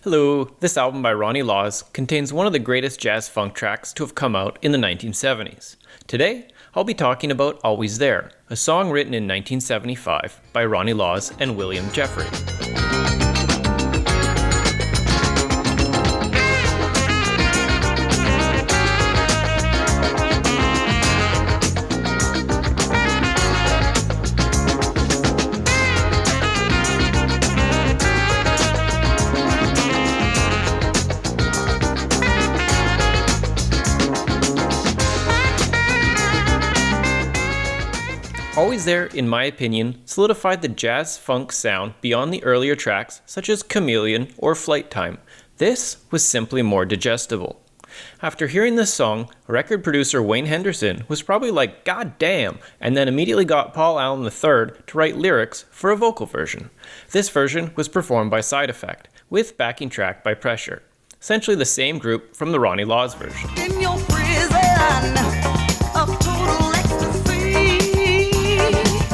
Hello, this album by Ronnie Laws contains one of the greatest jazz funk tracks to have come out in the 1970s. Today, I'll be talking about Always There, a song written in 1975 by Ronnie Laws and William Jeffrey. Always There, in my opinion, solidified the jazz-funk sound beyond the earlier tracks such as Chameleon or Flight Time. This was simply more digestible. After hearing this song, record producer Wayne Henderson was probably like, "God damn," and then immediately got Paul Allen III to write lyrics for a vocal version. This version was performed by Side Effect, with backing track by Pressure. Essentially the same group from the Ronnie Laws version. In your prison of total ecstasy.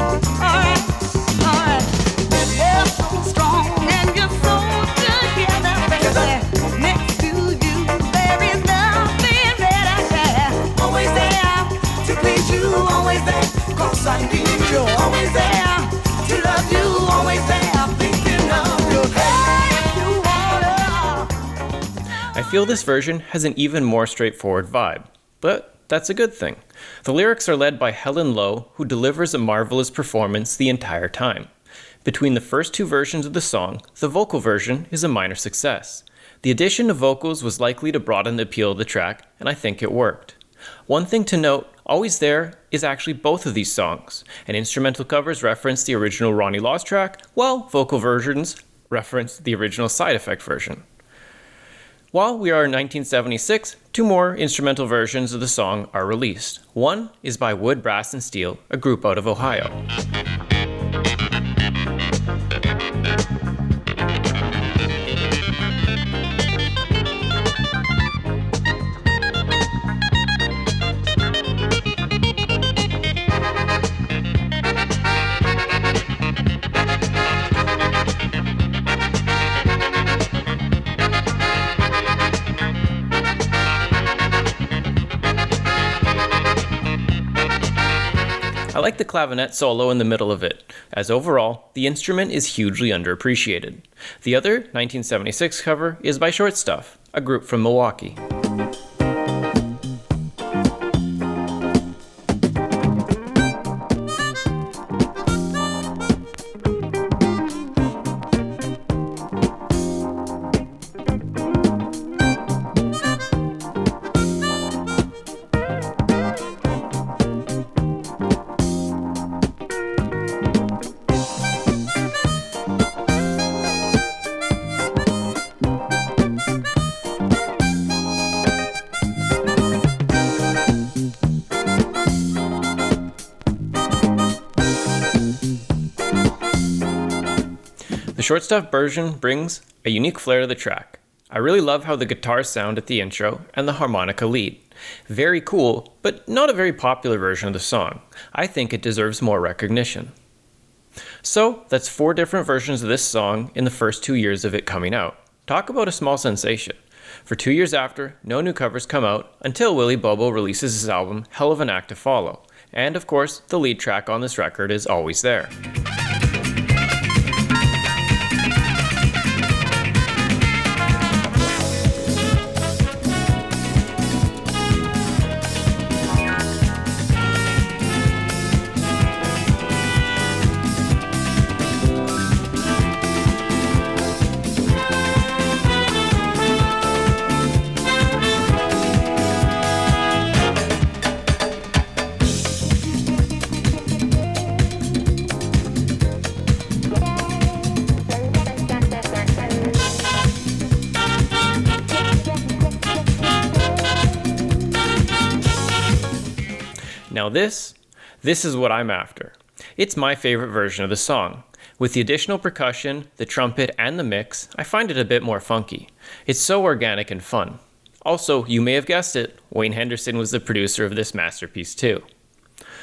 Alright. You're so strong and you're so together, baby. Next to you, there is nothing that I can. Always there to please you, always there, 'cause I need you. Always there to love you, always there, thinking of you. Hey, you wanna. I feel this version has an even more straightforward vibe, but that's a good thing. The lyrics are led by Helen Lowe, who delivers a marvelous performance the entire time. Between the first two versions of the song, the vocal version is a minor success. The addition of vocals was likely to broaden the appeal of the track, and I think it worked. One thing to note, Always There is actually both of these songs, and instrumental covers reference the original Ronnie Laws track, while vocal versions reference the original Side Effect version. While we are in 1976, two more instrumental versions of the song are released. One is by Wood, Brass and Steel, a group out of Ohio. I like the clavinet solo in the middle of it, as overall, the instrument is hugely underappreciated. The other 1976 cover is by Short Stuff, a group from Milwaukee. The Short Stuff version brings a unique flair to the track. I really love how the guitars sound at the intro and the harmonica lead. Very cool, but not a very popular version of the song. I think it deserves more recognition. So, that's 4 different versions of this song in the first 2 years of it coming out. Talk about a small sensation. For 2 years after, no new covers come out until Willie Bobo releases his album Hell of an Act to Follow. And of course, the lead track on this record is Always There. Now this is what I'm after. It's my favorite version of the song. With the additional percussion, the trumpet, and the mix, I find it a bit more funky. It's so organic and fun. Also, you may have guessed it, Wayne Henderson was the producer of this masterpiece too.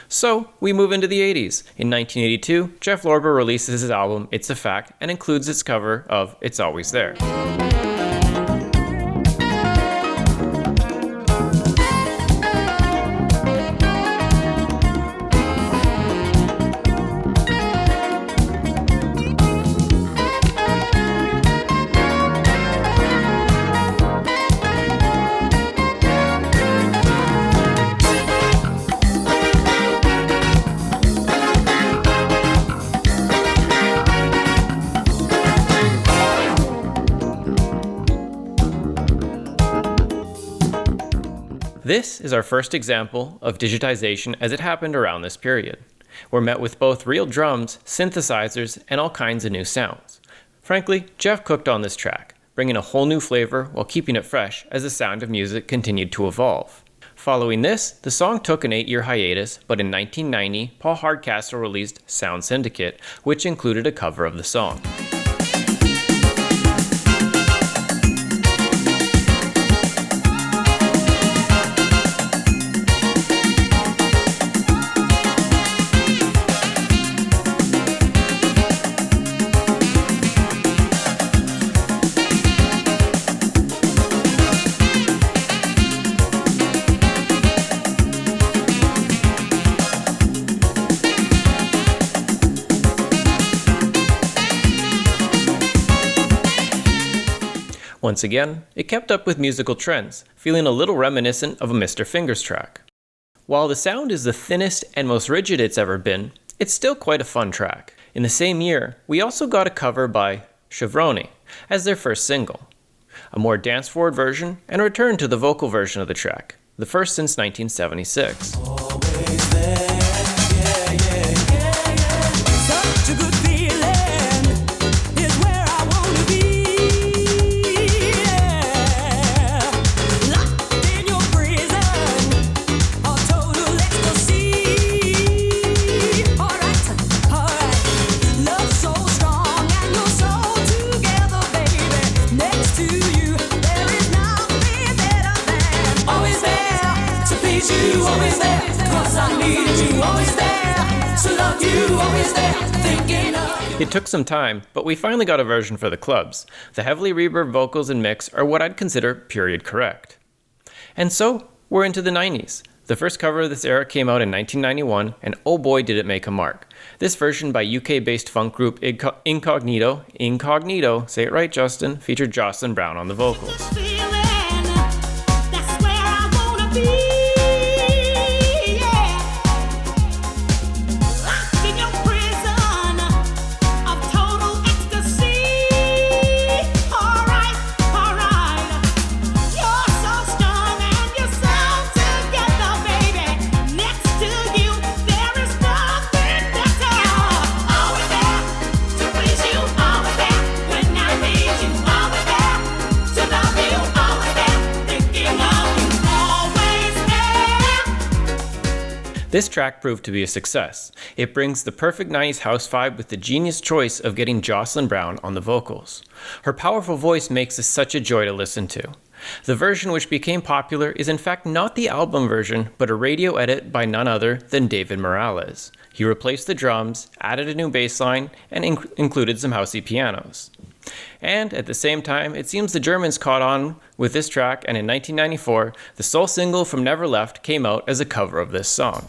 So, we move into the 80s. In 1982, Jeff Lorber releases his album It's a Fact and includes its cover of It's Always There. This is our first example of digitization as it happened around this period. We're met with both real drums, synthesizers, and all kinds of new sounds. Frankly, Jeff cooked on this track, bringing a whole new flavor while keeping it fresh as the sound of music continued to evolve. Following this, the song took an 8-year hiatus, but in 1990, Paul Hardcastle released Sound Syndicate, which included a cover of the song. Once again, it kept up with musical trends, feeling a little reminiscent of a Mr. Fingers track. While the sound is the thinnest and most rigid it's ever been, it's still quite a fun track. In the same year, we also got a cover by Ronnie as their first single, a more dance-forward version, and a return to the vocal version of the track, the first since 1976. Always there, yeah, yeah, yeah, yeah. Such a good feeling is where I wanna be. Yeah. Locked in your prison of total ecstasy. Alright. Love so strong and you're so together, baby. Next to you, there is nothing better than always there to please you, always there. I need you, always there to love you, always there, thinking of you. It took some time, but we finally got a version for the clubs. The heavily reverb vocals and mix are what I'd consider period correct. And so, we're into the 90s. The first cover of this era came out in 1991, and oh boy did it make a mark. This version by UK-based funk group Incognito, say it right Justin, featured Jocelyn Brown on the vocals. That's where I wanna be. This track proved to be a success. It brings the perfect 90s house vibe with the genius choice of getting Jocelyn Brown on the vocals. Her powerful voice makes this such a joy to listen to. The version which became popular is in fact not the album version, but a radio edit by none other than David Morales. He replaced the drums, added a new bass line, and included some housey pianos. And at the same time, it seems the Germans caught on with this track, and in 1994, the sole single from Never Left came out as a cover of this song.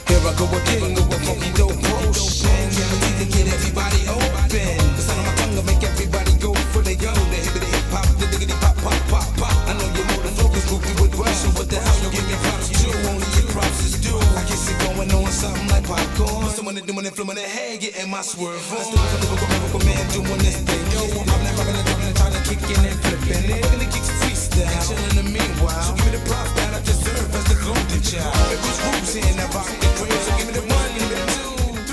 Here I go again with a funky dope motion. Guaranteed to get everybody open. The sound of my tongue will make everybody go for the yo. The hippity hip hop, the diggity pop, pop, pop, pop. I know you're more than focus, groupie with rap. So what the hell you give me props to? Only your props is due. I guess it going on something like popcorn. Someone doing it, flipping the head, getting my swerve on. Still a lyrical man doing this thing. Yo, I'm never gonna drop in the time to kicking and flipping it. Gonna kick some freestyle, chilling the meanwhile. So give me the props that I deserve as the golden child. It was roots in that rock the grave, so give me the 1, give me the 2,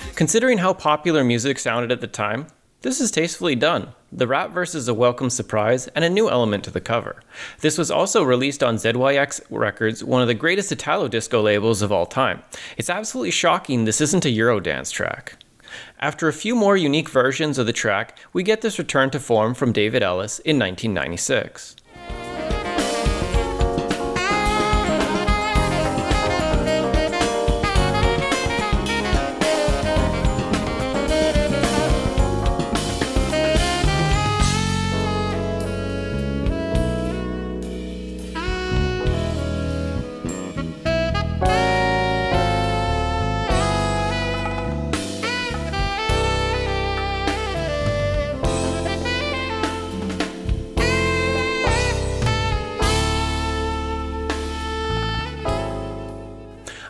3. Considering how popular music sounded at the time, this is tastefully done. The rap verse is a welcome surprise and a new element to the cover. This was also released on ZYX Records, one of the greatest Italo disco labels of all time. It's absolutely shocking this isn't a Eurodance track. After a few more unique versions of the track, we get this return to form from David Ellis in 1996.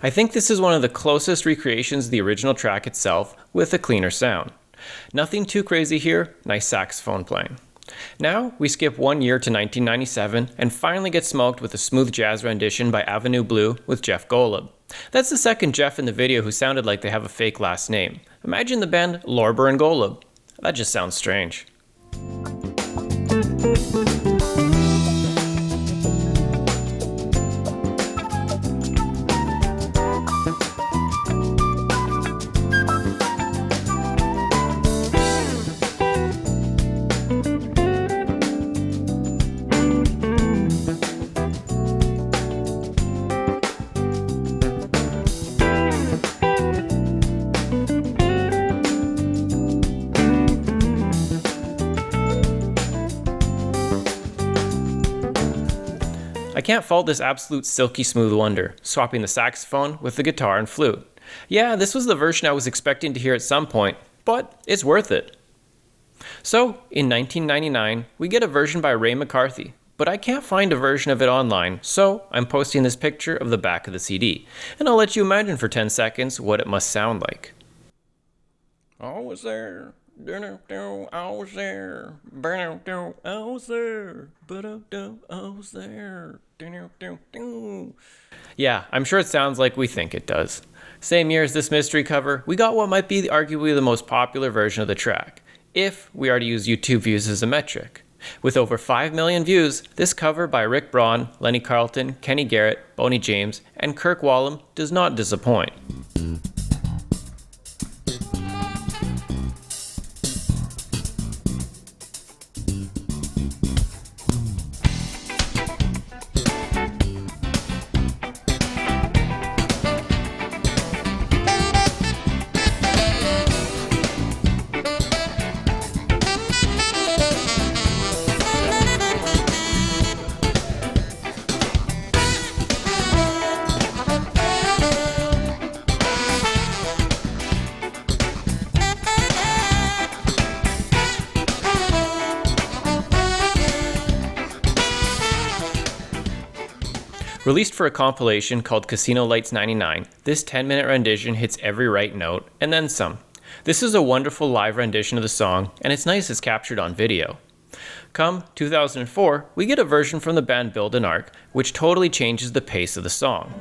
I think this is one of the closest recreations of the original track itself, with a cleaner sound. Nothing too crazy here, nice saxophone playing. Now, we skip 1 year to 1997 and finally get smoked with a smooth jazz rendition by Avenue Blue with Jeff Golub. That's the second Jeff in the video who sounded like they have a fake last name. Imagine the band Lorber and Golub. That just sounds strange. I can't fault this absolute silky smooth wonder, swapping the saxophone with the guitar and flute. Yeah, this was the version I was expecting to hear at some point, but it's worth it. So, in 1999, we get a version by Ray McCarthy, but I can't find a version of it online, so I'm posting this picture of the back of the CD, and I'll let you imagine for 10 seconds what it must sound like. I was there. I was there. I was there. I was there. Yeah, I'm sure it sounds like we think it does. Same year as this mystery cover, we got what might be arguably the most popular version of the track, if we are to use YouTube views as a metric. With over 5 million views, this cover by Rick Braun, Lenny Carlton, Kenny Garrett, Boney James, and Kirk Whalum does not disappoint. Released for a compilation called Casino Lights 99, this 10-minute rendition hits every right note, and then some. This is a wonderful live rendition of the song, and it's nice it's captured on video. Come 2004, we get a version from the band Build an Ark, which totally changes the pace of the song.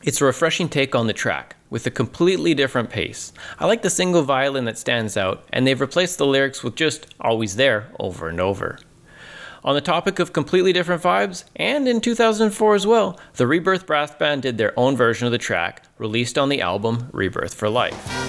It's a refreshing take on the track, with a completely different pace. I like the single violin that stands out, and they've replaced the lyrics with just "always there" over and over. On the topic of completely different vibes, and in 2004 as well, the Rebirth Brass Band did their own version of the track, released on the album Rebirth for Life.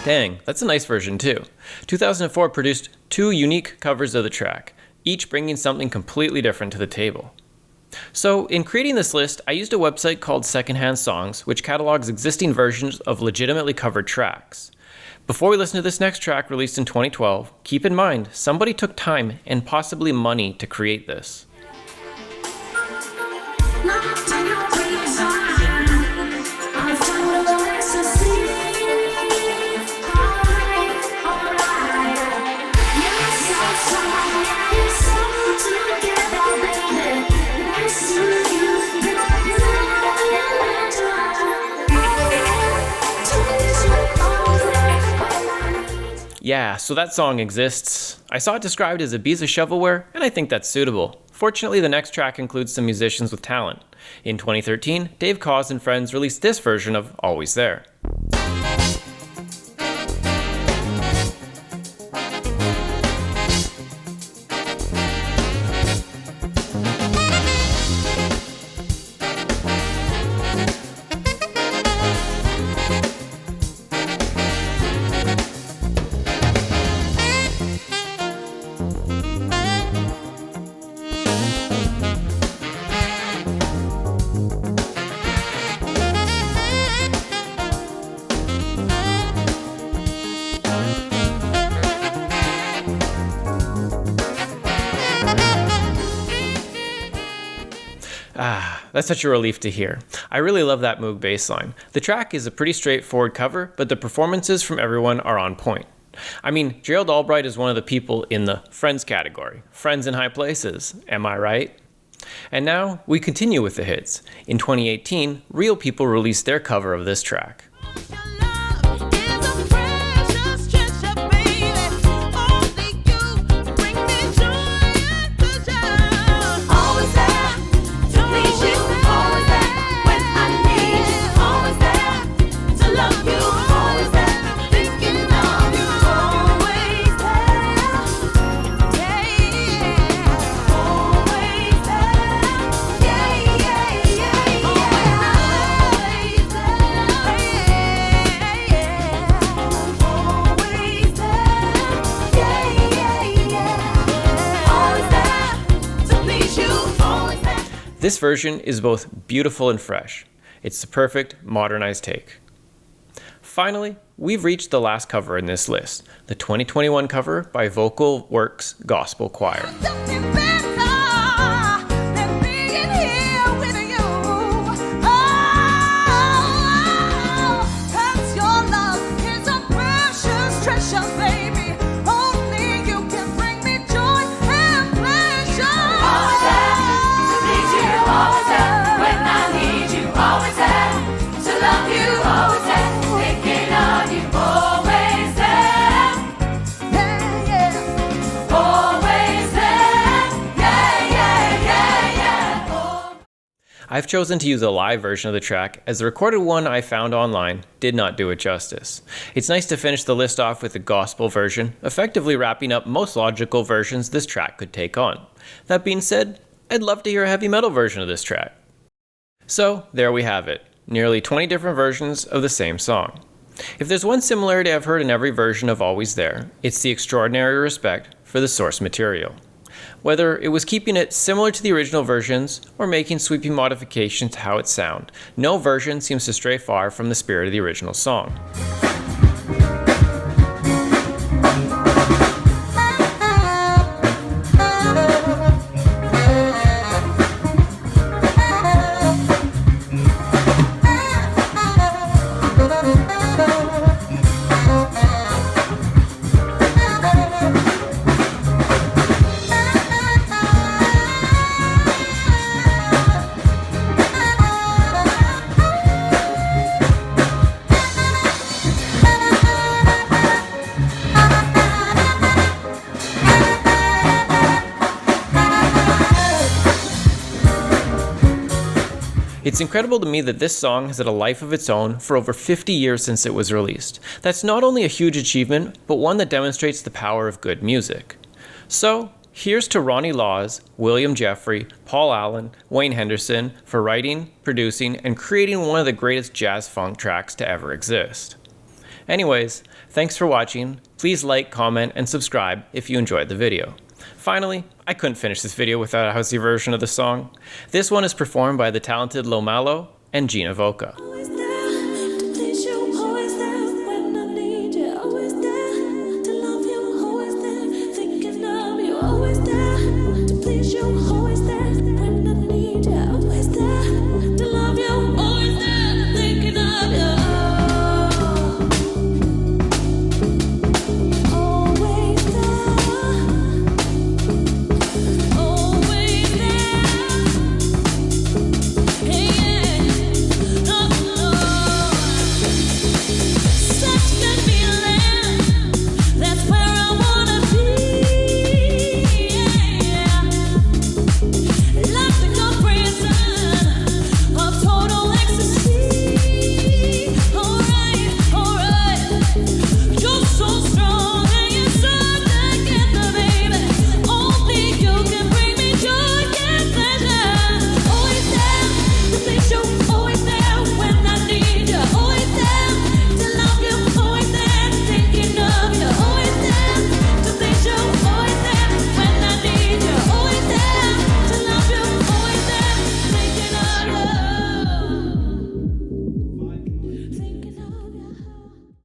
Dang, that's a nice version too. 2004 produced 2 unique covers of the track, each bringing something completely different to the table. So, in creating this list, I used a website called Secondhand Songs, which catalogs existing versions of legitimately covered tracks. Before we listen to this next track released in 2012, keep in mind, somebody took time and possibly money to create this. Together, baby. Nice to you. Yeah, so that song exists. I saw it described as a piece of shovelware, and I think that's suitable. Fortunately, the next track includes some musicians with talent. In 2013, Dave Koz and friends released this version of Always There. That's such a relief to hear. I really love that Moog bass line. The track is a pretty straightforward cover, but the performances from everyone are on point. I mean, Gerald Albright is one of the people in the Friends category. Friends in high places, am I right? And now, we continue with the hits. In 2018, Real People released their cover of this track. This version is both beautiful and fresh. It's the perfect modernized take. Finally, we've reached the last cover in this list, the 2021 cover by Vocal Works Gospel Choir. I've chosen to use a live version of the track, as the recorded one I found online did not do it justice. It's nice to finish the list off with the gospel version, effectively wrapping up most logical versions this track could take on. That being said, I'd love to hear a heavy metal version of this track. So, there we have it. Nearly 20 different versions of the same song. If there's one similarity I've heard in every version of Always There, it's the extraordinary respect for the source material. Whether it was keeping it similar to the original versions or making sweeping modifications to how it sounds, no version seems to stray far from the spirit of the original song. It's incredible to me that this song has had a life of its own for over 50 years since it was released. That's not only a huge achievement, but one that demonstrates the power of good music. So, here's to Ronnie Laws, William Jeffrey, Paul Allen, Wayne Henderson for writing, producing, and creating one of the greatest jazz funk tracks to ever exist. Anyways, thanks for watching. Please like, comment, and subscribe if you enjoyed the video. Finally, I couldn't finish this video without a housey version of the song. This one is performed by the talented Lo Malo and Gina Voca.